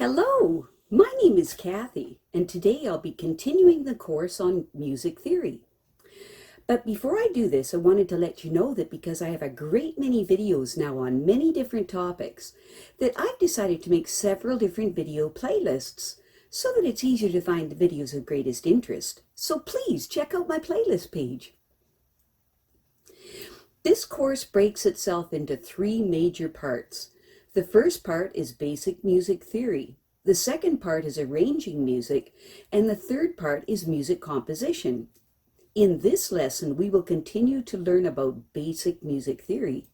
Hello, my name is Kathy, and today I'll be continuing the course on music theory. But before I do this, I wanted to let you know that because I have a great many videos now on many different topics, that I've decided to make several different video playlists so that it's easier to find the videos of greatest interest. So please check out my playlist page. This course breaks itself into three major parts. The first part is basic music theory. The second part is arranging music, and the third part is music composition. In this lesson, we will continue to learn about basic music theory.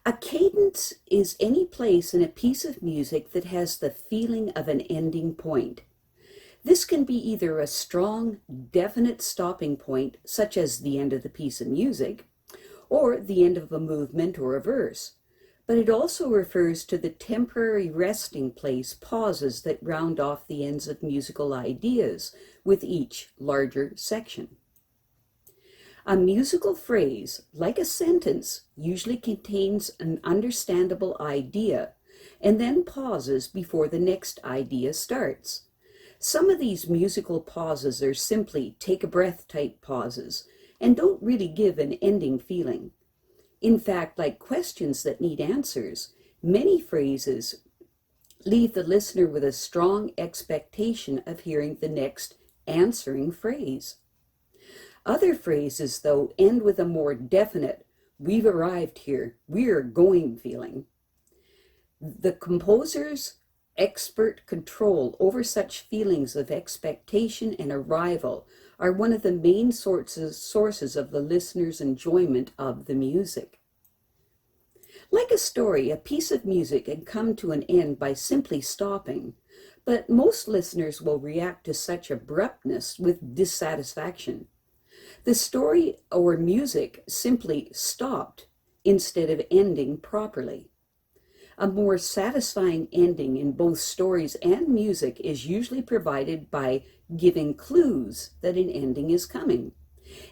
A cadence is any place in a piece of music that has the feeling of an ending point. This can be either a strong, definite stopping point, such as the end of the piece of music, or the end of a movement or a verse. But it also refers to the temporary resting place pauses that round off the ends of musical ideas with each larger section. A musical phrase, like a sentence, usually contains an understandable idea and then pauses before the next idea starts. Some of these musical pauses are simply take a breath type pauses and don't really give an ending feeling. In fact, like questions that need answers, many phrases leave the listener with a strong expectation of hearing the next answering phrase. Other phrases, though, end with a more definite, "We've arrived here, we're going" feeling. The composer's expert control over such feelings of expectation and arrival are one of the main sources of the listener's enjoyment of the music. Like a story, a piece of music can come to an end by simply stopping, but most listeners will react to such abruptness with dissatisfaction. The story or music simply stopped instead of ending properly. A more satisfying ending in both stories and music is usually provided by giving clues that an ending is coming,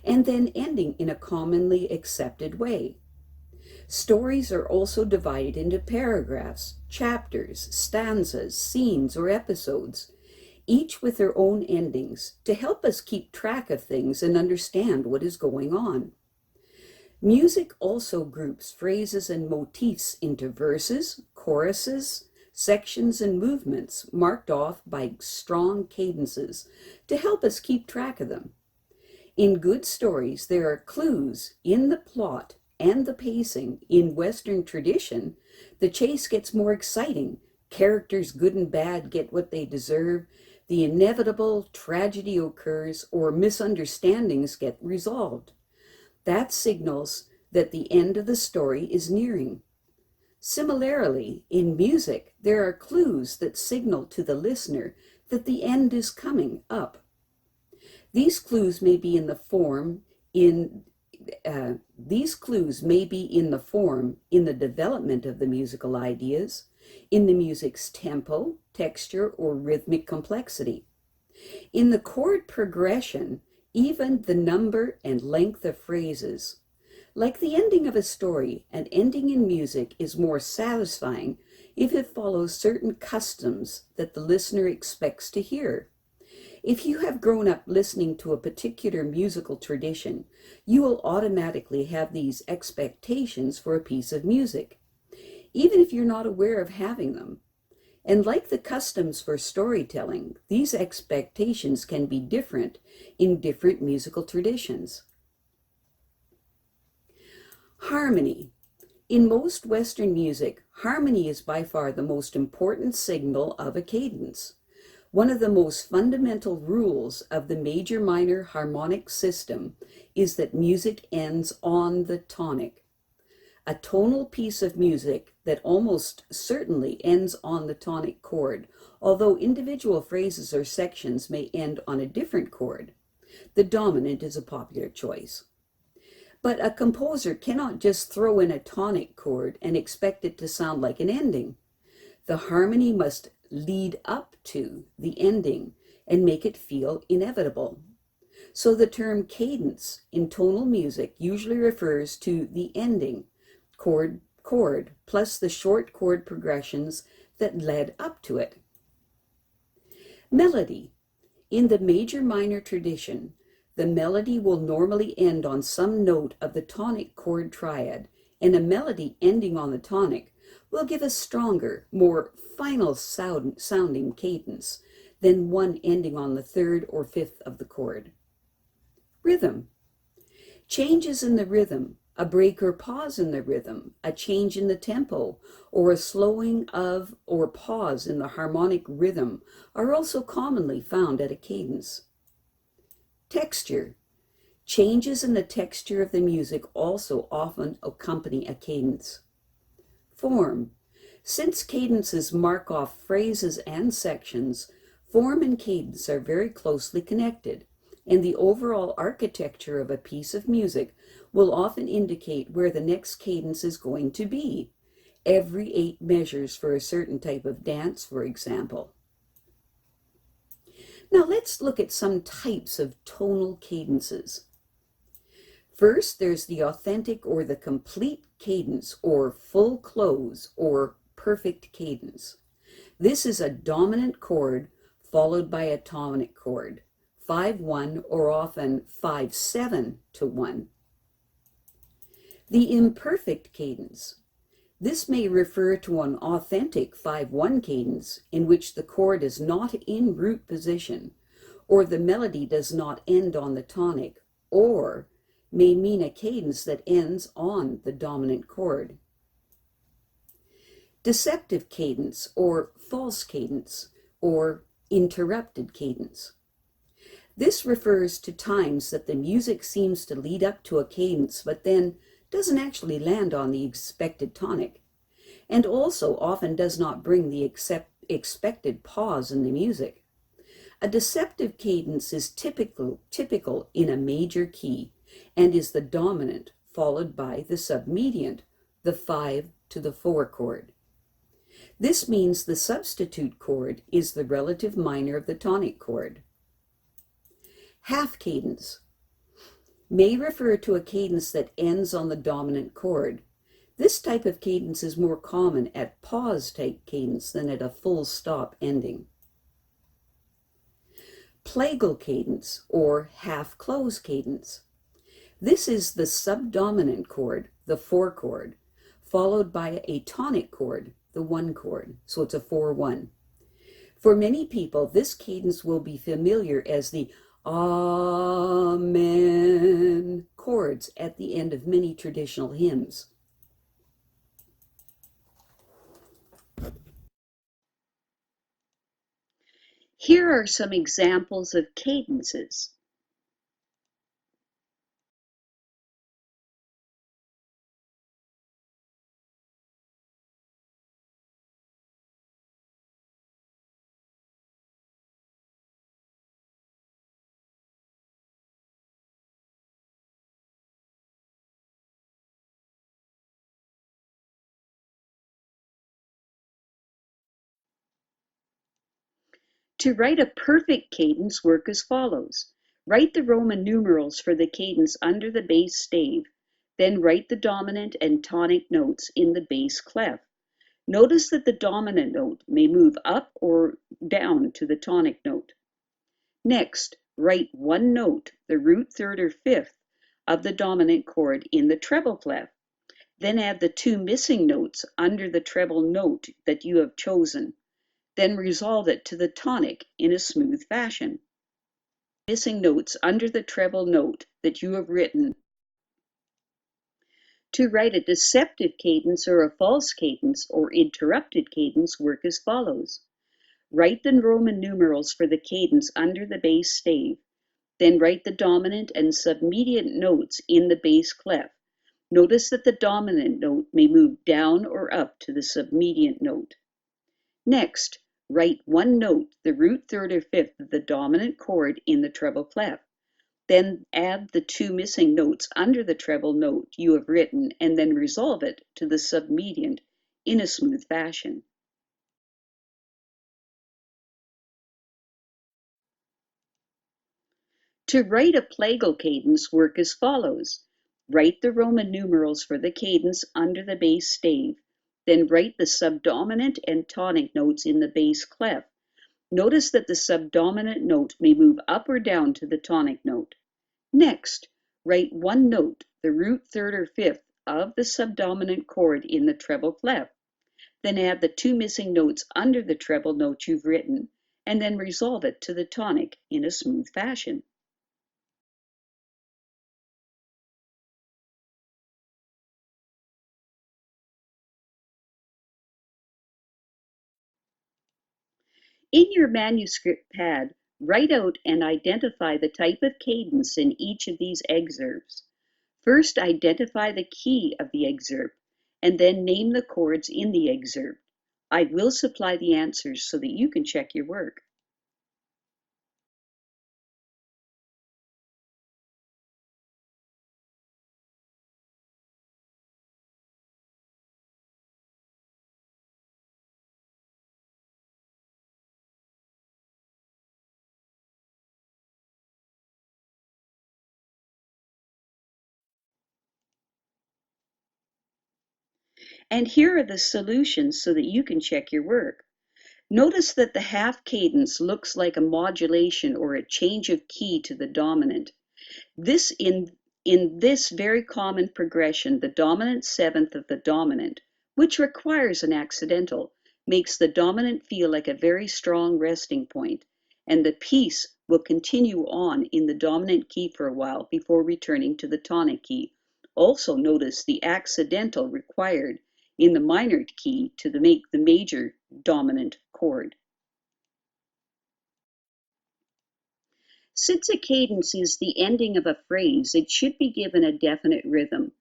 and then ending in a commonly accepted way. Stories are also divided into paragraphs, chapters, stanzas, scenes, or episodes, each with their own endings to help us keep track of things and understand what is going on. Music also groups phrases and motifs into verses, choruses, sections, and movements marked off by strong cadences to help us keep track of them. In good stories, there are clues in the plot and the pacing. In Western tradition, the chase gets more exciting, characters good and bad get what they deserve, the inevitable tragedy occurs, or misunderstandings get resolved. That signals that the end of the story is nearing. Similarly, in music, there are clues that signal to the listener that the end is coming up. These clues may be in the form in the development of the musical ideas, in the music's tempo, texture, or rhythmic complexity. In the chord progression, even the number and length of phrases. Like the ending of a story, an ending in music is more satisfying if it follows certain customs that the listener expects to hear. If you have grown up listening to a particular musical tradition, you will automatically have these expectations for a piece of music, even if you're not aware of having them. And like the customs for storytelling, these expectations can be different in different musical traditions. Harmony. In most Western music, harmony is by far the most important signal of a cadence. One of the most fundamental rules of the major-minor harmonic system is that music ends on the tonic. A tonal piece of music that almost certainly ends on the tonic chord, although individual phrases or sections may end on a different chord. The dominant is a popular choice. But a composer cannot just throw in a tonic chord and expect it to sound like an ending. The harmony must lead up to the ending and make it feel inevitable. So the term cadence in tonal music usually refers to the ending, chord, plus the short chord progressions that led up to it. Melody. In the major-minor tradition, the melody will normally end on some note of the tonic chord triad, and a melody ending on the tonic will give a stronger, more final sounding cadence than one ending on the third or fifth of the chord. Rhythm. Changes in the rhythm, a break or pause in the rhythm, a change in the tempo, or a slowing of or pause in the harmonic rhythm are also commonly found at a cadence. Texture. Changes in the texture of the music also often accompany a cadence. Form. Since cadences mark off phrases and sections, form and cadence are very closely connected, and the overall architecture of a piece of music will often indicate where the next cadence is going to be. Every 8 measures for a certain type of dance, for example. Now let's look at some types of tonal cadences. First, there's the authentic or the complete cadence, or full close, or perfect cadence. This is a dominant chord followed by a tonic chord, 5-1 or often 5-7 to 1. The imperfect cadence. This may refer to an authentic 5-1 cadence in which the chord is not in root position, or the melody does not end on the tonic, or may mean a cadence that ends on the dominant chord. Deceptive cadence, or false cadence, or interrupted cadence. This refers to times that the music seems to lead up to a cadence but then doesn't actually land on the expected tonic, and also often does not bring the expected pause in the music. A deceptive cadence is typical in a major key and is the dominant followed by the submediant, the 5 to the 4 chord. This means the substitute chord is the relative minor of the tonic chord. Half cadence may refer to a cadence that ends on the dominant chord. This type of cadence is more common at pause type cadence than at a full stop ending. Plagal cadence, or half close cadence. This is the subdominant chord, the 4 chord, followed by a tonic chord, the 1 chord, so it's a 4-1. For many people, this cadence will be familiar as the Amen chords at the end of many traditional hymns. Here are some examples of cadences. To write a perfect cadence, work as follows. Write the Roman numerals for the cadence under the bass stave, then write the dominant and tonic notes in the bass clef. Notice that the dominant note may move up or down to the tonic note. Next, write one note, the root third or fifth of the dominant chord in the treble clef. Then add the 2 missing notes under the treble note that you have chosen. Then resolve it to the tonic in a smooth fashion. Missing notes under the treble note that you have written. To write a deceptive cadence or a false cadence or interrupted cadence, work as follows. Write the Roman numerals for the cadence under the bass stave, then write the dominant and submediant notes in the bass clef. Notice that the dominant note may move down or up to the submediant note. Next, write one note, the root third or fifth of the dominant chord in the treble clef. Then add the 2 missing notes under the treble note you have written and then resolve it to the submediant in a smooth fashion. To write a plagal cadence, work as follows. Write the Roman numerals for the cadence under the bass stave, Then write the subdominant and tonic notes in the bass clef. Notice that the subdominant note may move up or down to the tonic note. Next, write one note, the root third or fifth of the subdominant chord in the treble clef. Then add the two missing notes under the treble note you've written, and then resolve it to the tonic in a smooth fashion. In your manuscript pad, write out and identify the type of cadence in each of these excerpts. First, identify the key of the excerpt, and then name the chords in the excerpt. I will supply the answers so that you can check your work. And here are the solutions so that you can check your work. Notice that the half cadence looks like a modulation or a change of key to the dominant. This in this very common progression, the dominant seventh of the dominant, which requires an accidental, makes the dominant feel like a very strong resting point, and the piece will continue on in the dominant key for a while before returning to the tonic key. Also notice the accidental required in the minor key to make the major dominant chord. Since a cadence is the ending of a phrase, it should be given a definite rhythm.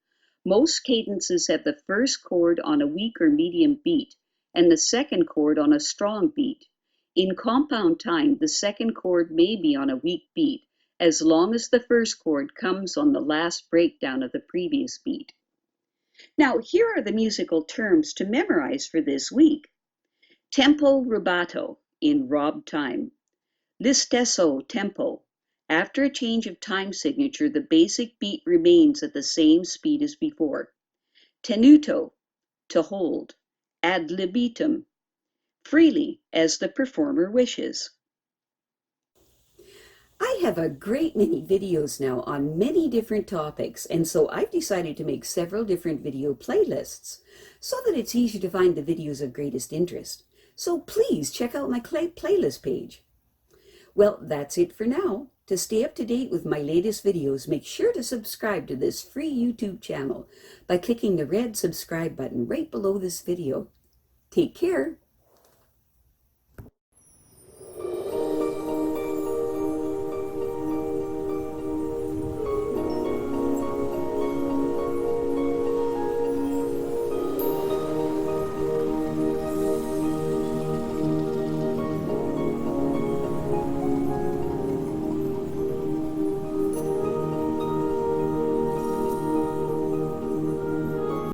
Most cadences have the first chord on a weak or medium beat, and the second chord on a strong beat. In compound time, the second chord may be on a weak beat, as long as the first chord comes on the last breakdown of the previous beat. Now, here are the musical terms to memorize for this week. Tempo rubato, in robbed time. L'istesso tempo. After a change of time signature, the basic beat remains at the same speed as before. Tenuto, to hold. Ad libitum, freely, as the performer wishes. I have a great many videos now on many different topics, and so I've decided to make several different video playlists so that it's easy to find the videos of greatest interest. So please check out my playlist page. Well, that's it for now. To stay up to date with my latest videos, make sure to subscribe to this free YouTube channel by clicking the red subscribe button right below this video. Take care.